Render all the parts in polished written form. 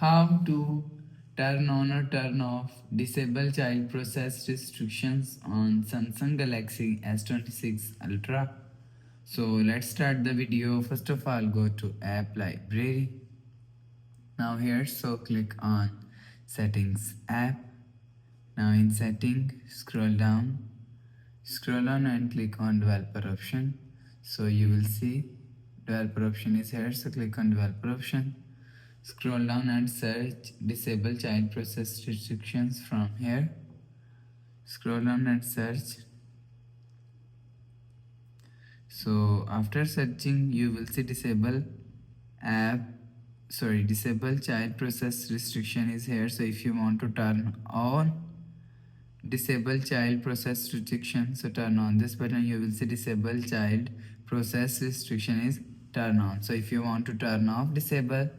how to turn on or turn off disable child process restrictions on Samsung Galaxy S26 Ultra. So let's start the video. First of all, go to app library. Now here, so click on settings app. Now in setting, scroll down and click on developer option. So you will see developer option is here, so click on developer option. Scroll down and search disable child process restrictions from here. Scroll down and search. So after searching, you will see disable child process restriction is here. So if you want to turn on disable child process restriction, so turn on this button. You will see disable child process restriction is turn on. So if you want to turn off disable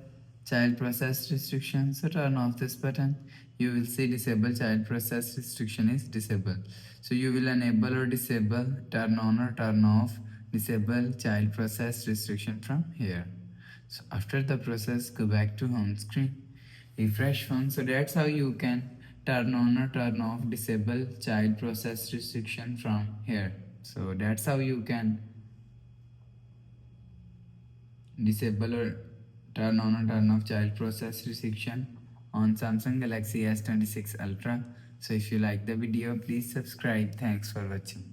child process restriction, so turn off this button. You will see disable child process restriction is disabled. So you will enable or disable, turn on or turn off disable child process restriction from here. So after the process, go back to home screen, refresh phone. So that's how you can turn on or turn off disable child process restriction from here. So that's how you can disable or turn on or turn off child process restriction on Samsung Galaxy S26 Ultra. So if you like the video, please subscribe. Thanks for watching.